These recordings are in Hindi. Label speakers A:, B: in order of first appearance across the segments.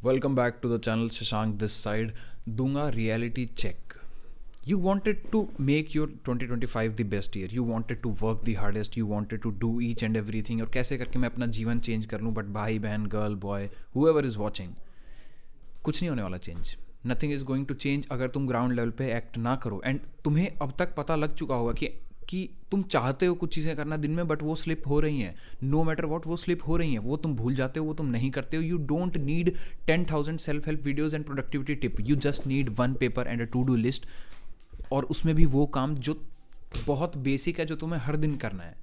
A: Welcome back to the channel. Shashank this side. दूंगा reality check. You wanted to make your 2025 the best year. You wanted to work the hardest. You wanted to do each and everything. और कैसे करके मैं अपना जीवन चेंज कर लूँ. बट भाई बहन girl boy whoever is watching, कुछ नहीं होने वाला change. Nothing is going to change अगर तुम ग्राउंड लेवल पे एक्ट ना करो. एंड तुम्हें अब तक पता लग चुका होगा कि तुम चाहते हो कुछ चीज़ें करना दिन में, बट वो स्लिप हो रही हैं. नो मैटर वॉट वो स्लिप हो रही हैं. वो तुम भूल जाते हो, वो तुम नहीं करते हो. You don't need 10,000 self help videos and productivity tip. You just need one paper and a to do list. और उसमें भी वो काम जो बहुत बेसिक है, जो तुम्हें हर दिन करना है.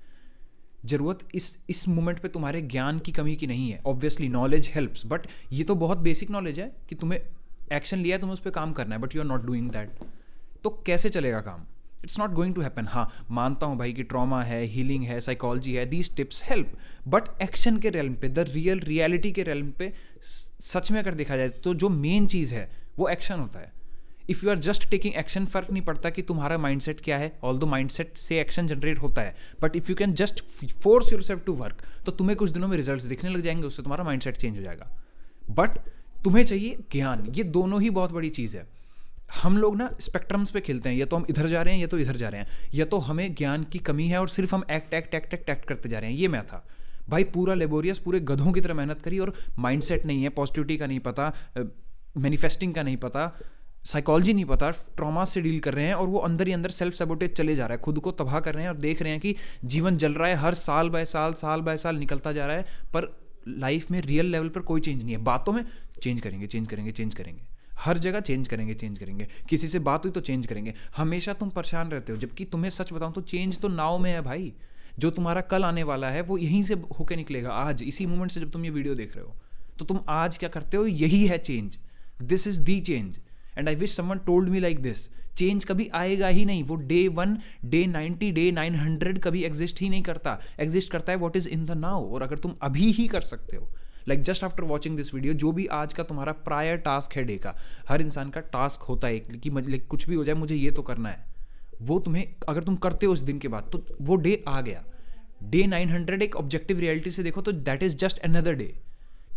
A: ज़रूरत इस मोमेंट पे तुम्हारे ज्ञान की कमी की नहीं है. ऑब्वियसली नॉलेज हेल्प्स, बट ये तो बहुत बेसिक नॉलेज है कि तुम्हें एक्शन लिया है, तुम्हें उस पर काम करना है, but you are not doing that. तो कैसे चलेगा काम? It's not going to happen. हाँ, मानता हूँ भाई कि ट्रॉमा है, हीलिंग है, साइकोलॉजी है, these tips help, but action के रेलम पे, द रियलिटी के रेलम पे सच में अगर देखा जाए तो जो मेन चीज़ है वो एक्शन होता है. If you are just taking action, फ़र्क नहीं पड़ता कि तुम्हारा माइंडसेट क्या है. ऑल्दो माइंडसेट से एक्शन जनरेट होता है, but if you can just force yourself to work, तो तुम्हें कुछ दिनों में रिजल्ट्स दिखने लग जाएंगे. उससे तुम्हारा माइंडसेट चेंज हो जाएगा. बट तुम्हें चाहिए ज्ञान. ये दोनों ही बहुत बड़ी चीज़ है. हम लोग ना स्पेक्ट्रम्स पे खेलते हैं. या तो हम इधर जा रहे हैं, या तो इधर जा रहे हैं. या तो हमें ज्ञान की कमी है और सिर्फ हम एक्ट करते जा रहे हैं. ये मैं था भाई, पूरा लेबोरियस, पूरे गधों की तरह मेहनत करी और माइंडसेट नहीं है, पॉजिटिविटी का नहीं पता, मैनिफेस्टिंग का नहीं पता, साइकोलॉजी नहीं पता, ट्रॉमा से डील कर रहे हैं, और वो अंदर ही अंदर सेल्फ सैबोटेज चले जा रहा है, खुद को तबाह कर रहे हैं. और देख रहे हैं कि जीवन जल रहा है, हर साल बाय साल निकलता जा रहा है, पर लाइफ में रियल लेवल पर कोई चेंज नहीं है. बातों में चेंज करेंगे, हर जगह चेंज करेंगे, किसी से बात हुई तो चेंज करेंगे. हमेशा तुम परेशान रहते हो, जबकि तुम्हें सच बताऊं तो चेंज तो नाव में है भाई. जो तुम्हारा कल आने वाला है वो यहीं से होके निकलेगा. आज इसी मोमेंट से जब तुम ये वीडियो देख रहे हो, तो तुम आज क्या करते हो, यही है change. This is the change. And I wish someone told me like this. Change कभी आएगा ही नहीं. वो डे 1, डे 90, डे 900 कभी एग्जिस्ट ही नहीं करता. एग्जिस्ट करता है what is in the now. और अगर तुम अभी ही कर सकते हो, like just after watching this video, जो भी आज का तुम्हारा प्रायर टास्क है डे का, हर इंसान का टास्क होता है कि मतलब कुछ भी हो जाए मुझे ये तो करना है, वो तुम्हें अगर तुम करते हो उस दिन के बाद, तो वो डे आ गया. डे 900 एक ऑब्जेक्टिव रियलिटी से देखो तो that is just another day.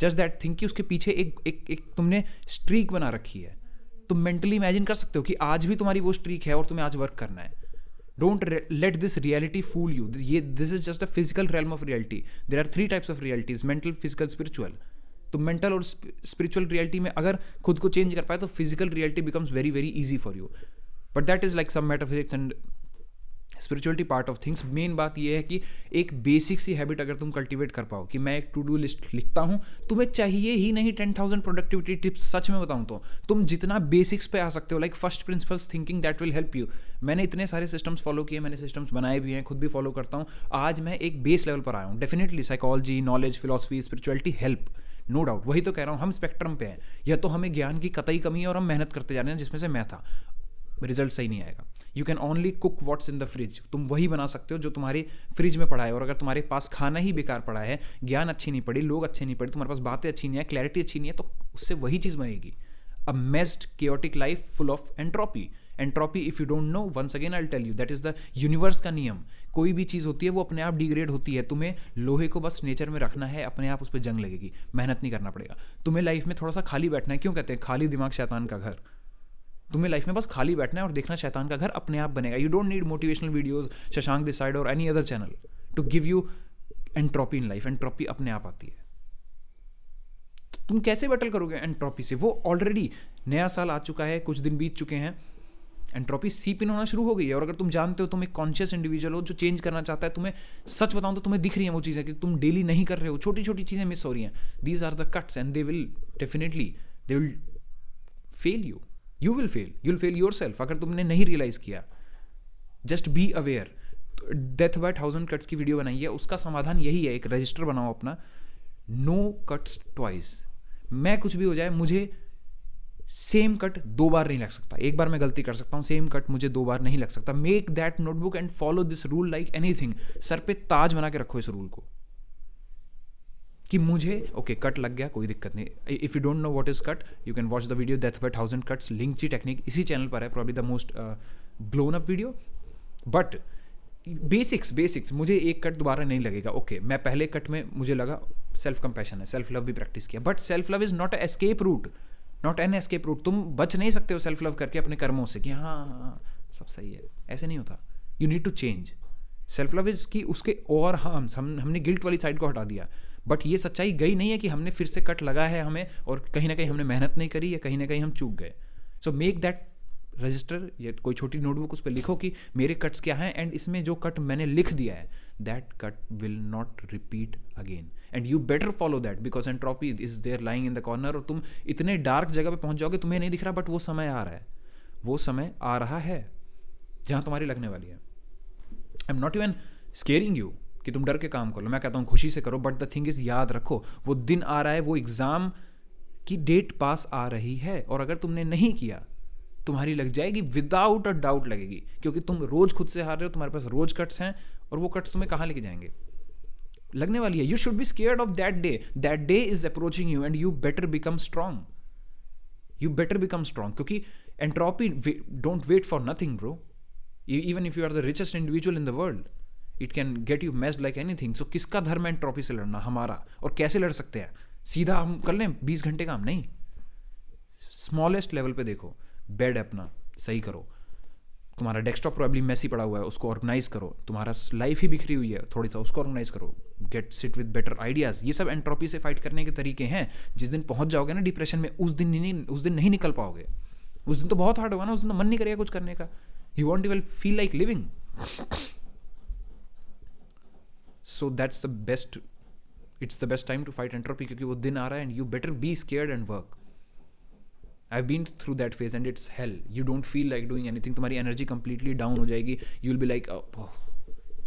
A: Just that think कि उसके पीछे एक तुमने स्ट्रीक बना रखी है. तुम मेंटली इमेजिन कर सकते हो कि आज भी तुम्हारी वो स्ट्रीक है और तुम्हें आज वर्क करना है. Don't let this reality fool you. This is just a physical realm of reality. There are 3 types of realities: mental, physical, spiritual. तो mental और spiritual reality में अगर खुद को चेंज कर पाए तो physical reality becomes very very easy for you. But that is like some metaphysics and spirituality part of things. Main बात यह है कि एक बेसिक सी हैबिट अगर तुम कल्टिवेट कर पाओ कि मैं एक टू डू लिस्ट लिखता हूँ, तुम्हें चाहिए ही नहीं 10,000 प्रोडक्टिविटी टिप्स. सच में बताऊँ तो तुम जितना बेसिक्स पे आ सकते हो, like first principles thinking, that will help you. मैंने इतने सारे सिस्टम्स फॉलो किए, मैंने सिस्टम्स बनाए भी हैं, खुद भी फॉलो करता हूँ. आज मैं एक बेस लेवल पर आया हूँ. Definitely psychology, knowledge, philosophy, spirituality help, no doubt. वही तो कह रहा हूँ, हम स्पेक्ट्रम पे हैं. या तो हमें ज्ञान की कतई कमी है और हम मेहनत करते जा रहे हैं, जिसमें से मैं था. रिजल्ट सही नहीं आएगा. You can only cook what's in the fridge. तुम वही बना सकते हो जो तुम्हारे फ्रिज में पड़ा है. और अगर तुम्हारे पास खाना ही बेकार पड़ा है, ज्ञान अच्छी नहीं पड़ी, लोग अच्छे नहीं पड़े, तुम्हारे पास बातें अच्छी नहीं है, क्लैरिटी अच्छी नहीं है, तो उससे वही चीज़ बनेगी. A messed chaotic life full of entropy. Entropy, if you don't know, once again I will tell you, that is the universe का नियम. कोई भी चीज़ होती है वो अपने आप डिग्रेड होती है. तुम्हें लोहे को बस नेचर में रखना है, अपने आप उस पर जंग लगेगी, मेहनत नहीं करना पड़ेगा. तुम्हें लाइफ में थोड़ा सा खाली बैठना है. क्यों कहते हैं खाली दिमाग शैतान का घर? तुम्हें लाइफ में बस खाली बैठना है और देखना शैतान का घर अपने आप बनेगा. You don't need motivational videos, Shashank this side और any other channel to give you entropy in life. Entropy अपने आप आती है. तो तुम कैसे बैटल करोगे एंट्रोपी से? वो ऑलरेडी नया साल आ चुका है, कुछ दिन बीत चुके हैं, एंट्रोपी सीप इन होना शुरू हो गई है. और अगर तुम जानते हो तुम एक कॉन्शियस इंडिविजुअल हो जो चेंज करना चाहता है, तुम्हें सच बताऊं तो तुम्हें दिख रही है वो चीज़ें कि तुम डेली नहीं कर रहे हो, छोटी छोटी चीज़ें मिस हो रही हैं. These are the cuts and they will fail you. You will fail yourself अगर तुमने नहीं रियलाइज किया. Just be aware. Death by 1000 cuts की वीडियो बनाई है, उसका समाधान यही है. एक रजिस्टर बनाओ अपना, नो कट्स ट्वाइस. मैं कुछ भी हो जाए, मुझे सेम कट 2 बार नहीं लग सकता. एक बार मैं गलती कर सकता हूँ, सेम कट मुझे 2 बार नहीं लग सकता. Make that notebook and follow this rule like anything. Sir पे ताज बना के रखो इस रूल को कि मुझे ओके कट लग गया, कोई दिक्कत नहीं. If you don't know what is cut, you can watch the video death by 1000 cuts. लिंची technique इसी चैनल पर है, probably the most blown up video. But basics मुझे एक कट दोबारा नहीं लगेगा. ओके मैं पहले कट में मुझे लगा सेल्फ कंपैशन है, सेल्फ लव भी प्रैक्टिस किया, but self love is not escape route, not an escape route. तुम बच नहीं सकते हो सेल्फ लव करके अपने कर्मों से कि हाँ सब सही है, ऐसे नहीं होता. You need to change. Self love is key उसके और हार्म्स, हमने गिल्ट वाली साइड को हटा दिया, बट ये सच्चाई गई नहीं है कि हमने फिर से कट लगा है हमें और कहीं ना कहीं हमने मेहनत नहीं करी या कहीं ना कहीं हम चूक गए. सो मेक दैट रजिस्टर या कोई छोटी नोटबुक उस पर लिखो कि मेरे कट्स क्या हैं, एंड इसमें जो कट मैंने लिख दिया है that cut will not repeat again, and you better follow that because entropy is there lying in the corner. और तुम इतने डार्क जगह पे पहुंच जाओगे तुम्हें नहीं दिख रहा, बट वो समय आ रहा है, वो समय आ रहा है जहां तुम्हारी लगने वाली है. I am not even squaring you कि तुम डर के काम करो, मैं कहता हूँ खुशी से करो, बट द थिंग इज याद रखो वो दिन आ रहा है, वो एग्जाम की डेट पास आ रही है, और अगर तुमने नहीं किया तुम्हारी लग जाएगी, विदाउट अ डाउट लगेगी, क्योंकि तुम रोज खुद से हार रहे हो, तुम्हारे पास रोज कट्स हैं, और वो कट्स तुम्हें कहाँ लेके जाएंगे, लगने वाली है. You should be scared of that day is approaching you, and you better become strong, you better become strong, क्योंकि entropy don't wait for nothing bro. Even if you are the richest individual in the world, it can get you messed like anything. So किसका धर्म है एंट्रोपी से लड़ना? हमारा. और कैसे लड़ सकते हैं? सीधा हम कर लें 20 घंटे काम? नहीं, स्मॉलेस्ट लेवल पे देखो, बेड अपना सही करो, तुम्हारा डेस्कटॉप प्रॉब्ली मैसी पड़ा हुआ है उसको ऑर्गेनाइज करो, तुम्हारा लाइफ ही बिखरी हुई है थोड़ी सा, उसको ऑर्गेनाइज करो, get sit with better ideas. ये सब एंट्रोपी से फाइट करने के तरीके हैं. जिस दिन पहुंच जाओगे ना डिप्रेशन में, उस दिन नहीं निकल पाओगे. उस दिन तो बहुत हार्ड होगा ना, उस दिन तो मन नहीं करेगा कुछ करने का, you won't even feel like living. So that's the best, it's the best time to fight entropy, क्योंकि वो दिन आ रहा है, and you better be scared and work. I've been through that phase and it's hell. You don't feel like doing anything. तुम्हारी एनर्जी completely डाउन हो जाएगी. You will be like,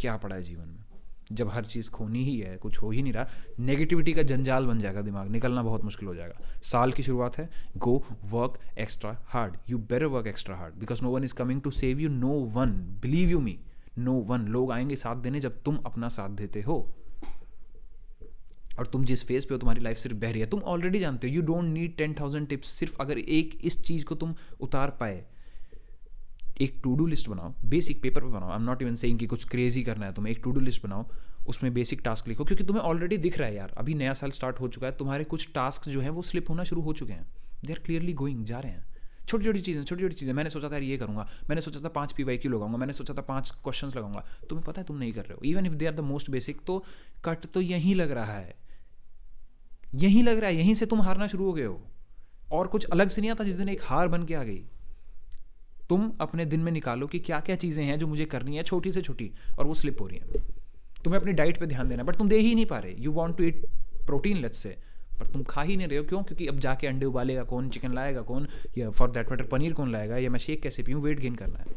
A: क्या पड़ा है जीवन में, जब हर चीज़ खोनी ही है, कुछ हो ही नहीं रहा. नेगेटिविटी का जंजाल बन जाएगा दिमाग, निकलना बहुत मुश्किल हो जाएगा. साल की शुरुआत है, go work extra hard. You better work extra hard because no one is coming to save you. No one, believe you me, no one. लोग आएंगे साथ देने जब तुम अपना साथ देते हो. और तुम जिस फेज पे हो, तुम्हारी लाइफ सिर्फ बह रही है, तुम ऑलरेडी जानते हो. You don't need 10,000 tips. सिर्फ अगर एक इस चीज़ को तुम उतार पाए, एक टू डू लिस्ट बनाओ, बेसिक पेपर पे बनाओ. I am not even saying कि कुछ क्रेजी करना है तुम्हें. एक टू डू लिस्ट बनाओ, उसमें बेसिक टास्क लिखो, क्योंकि तुम्हें ऑलरेडी दिख रहा है यार, अभी नया साल स्टार्ट हो चुका है, तुम्हारे कुछ टास्क जो हैं वो स्लिप होना शुरू हो चुके हैं. दे आर क्लियरली गोइंग, जा रहे हैं. छोटी छोटी चीज़ें. मैंने सोचा था यार ये करूँगा, मैंने सोचा था 5 PYQ लगाऊंगा, मैंने सोचा था 5 क्वेश्चंस लगाऊंगा. तुम्हें पता है तुम नहीं कर रहे हो. Even if they are the most basic, तो कट तो यहीं लग रहा है, यहीं लग रहा है, यहीं से तुम हारना शुरू हो गए हो. और कुछ अलग से नहीं आता. जिस दिन एक हार बन के आ गई, तुम अपने दिन में निकालो कि क्या क्या चीज़ें हैं जो मुझे करनी है, छोटी से छोटी, और वो स्लिप हो रही हैं. तुम्हें अपनी डाइट पे ध्यान देना है, बट तुम दे ही नहीं पा रहे. You want to eat protein let's say, पर तुम खा ही नहीं रहे हो. क्यों? क्योंकि अब जाके अंडे उबालेगा कौन, चिकन लाएगा कौन, या फॉर दैट मैटर पनीर कौन लाएगा, या मैं शेक कैसे पीऊँ. वेट गेन करना है.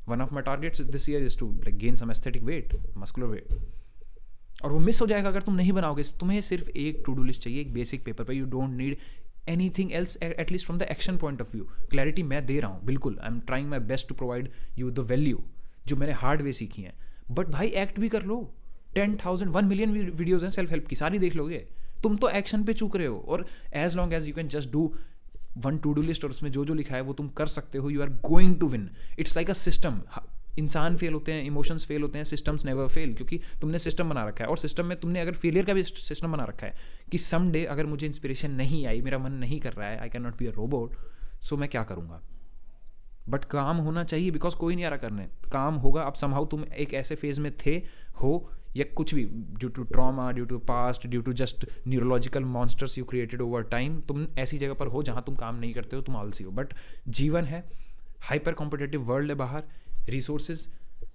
A: One of my targets this year is to like gain some aesthetic weight, muscular weight. और वो मिस हो जाएगा अगर तुम नहीं बनाओगे. तुम्हें सिर्फ एक टू डू लिस्ट चाहिए, एक बेसिक पेपर पे. You don't need anything else, at least from the action point of view. Clarity मैं दे रहा हूँ बिल्कुल. I am trying my best to provide you the value जो मैंने हार्ड वे सीखी है. बट भाई एक्ट भी कर लो. 10,000 1 मिलियन वीडियोज हैं सेल्फ हेल्प की, सारी देख लोगे. तुम तो एक्शन पे चूक रहे हो. और as long as you can just do one to do list और उसमें जो जो लिखा है वो तुम कर सकते हो, you are going to win. It's like a system. इंसान फेल होते हैं, इमोशंस फेल होते हैं, सिस्टम्स नेवर फेल, क्योंकि तुमने सिस्टम बना रखा है. और सिस्टम में तुमने अगर फेलियर का भी सिस्टम बना रखा है कि सम डे अगर मुझे इंस्पिरेशन नहीं आई, मेरा मन नहीं कर रहा है, I can not be a robot, so मैं क्या करूँगा. बट काम होना चाहिए, बिकॉज कोई नहीं आ रहा करने. काम होगा. अब समहाउ तुम एक ऐसे फेज में थे हो, या कुछ भी, due to trauma, due to past, due to just neurological monsters you created over time, तुम ऐसी जगह पर हो जहाँ तुम काम नहीं करते हो, तुम आलसी हो. बट जीवन है, हाइपर कॉम्पिटेटिव वर्ल्ड है बाहर, रिसोर्सेज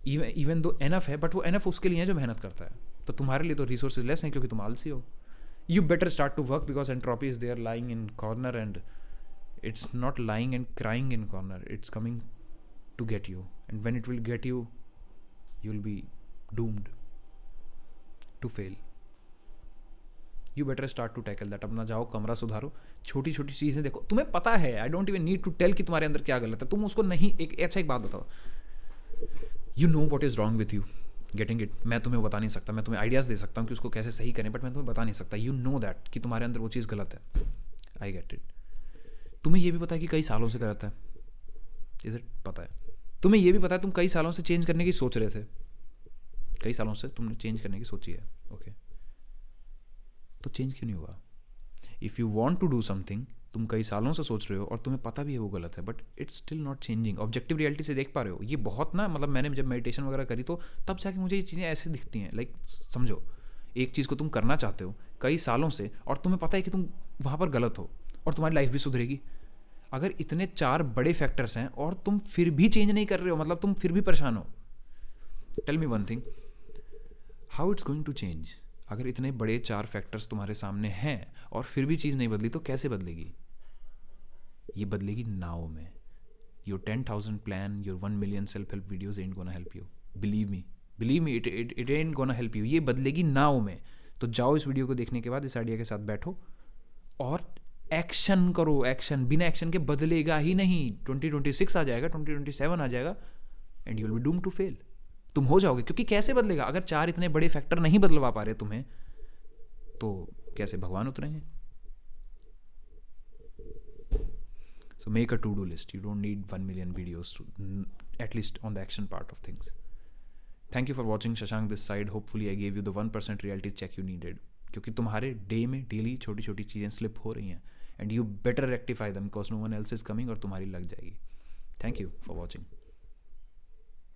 A: इवन दो एनफ है, बट वो एनफ उसके लिए है जो मेहनत करता है. तो तुम्हारे लिए तो रिसोर्सेज लेस हैं क्योंकि तुम आलसी हो. You better start to work because entropy is there lying in corner, and it's not lying and crying in corner. It's coming to get you, and when it will get you, you'll be doomed to fail. You better start to tackle that. अपना जाओ, कमरा सुधारो, छोटी छोटी चीज़ें देखो. तुम्हें पता है, I don't even need to tell कि तुम्हारे अंदर क्या गलत है. तुम उसको नहीं, एक बात बताओ, you know what is wrong with you. Getting it. मैं तुम्हें बता नहीं सकता. मैं तुम्हें आइडियाज़ दे सकता हूँ कि उसको कैसे सही करें, बट मैं तुम्हें बता नहीं सकता. You know that कि तुम्हारे अंदर वो चीज़ गलत है. I get it. तुम्हें ये भी पता है कि कई सालों से गलत है. Is it? पता है. तुम्हें ये भी पता है तुम कई सालों से चेंज करने की सोच रहे थे. कई सालों से तुमने चेंज करने की सोची है. ओके. तो चेंज क्यों नहीं हुआ? If you want to do something, तुम कई सालों से सोच रहे हो और तुम्हें पता भी है वो गलत है, but it's still not changing. Objective reality से देख पा रहे हो? ये बहुत ना, मतलब मैंने जब मेडिटेशन वगैरह करी तो तब जाके मुझे ये चीज़ें ऐसे दिखती हैं। लाइक समझो, एक चीज़ को तुम करना चाहते हो कई सालों से और तुम्हें पता है कि तुम वहाँ पर गलत हो, और तुम्हारी लाइफ भी सुधरेगी। अगर इतने 4 बड़े फैक्टर्स हैं और तुम फिर भी चेंज नहीं कर रहे हो, मतलब तुम फिर भी परेशान हो, tell me one thing, how it's going to change? अगर इतने बड़े 4 फैक्टर्स तुम्हारे सामने हैं और फिर भी चीज़ नहीं बदली, तो कैसे बदलेगी? ये बदलेगी नाउ में। Your 10,000 plan, your 1 million self help videos ain't gonna help you. Believe me, it ain't gonna help you. ये बदलेगी नाउ में। तो जाओ इस वीडियो को देखने के बाद इस आइडिया के साथ बैठो और एक्शन करो। एक्शन, बिना एक्शन के बदलेगा ही नहीं। 2026 आ जाएगा, 2027 आ जाएगा, and you will be doom to fail. तुम हो जाओगे, क्योंकि कैसे बदलेगा? अगर 4 इतने बड़े फैक्टर नहीं बदलवा पा रहे तुम्हें, तो कैसे भगवान उतरेंगे? So make a to-do list. You don't need 1 million videos to, at least on the action part of things. Thank you for watching Shashank this side. Hopefully I gave you the 1% reality check you needed. क्योंकि तुम्हारे डे में डेली छोटी छोटी चीज़ें स्लिप हो रही हैं, and you better rectify them because no one else is coming, और तुम्हारी लग जाएगी। Thank you for watching.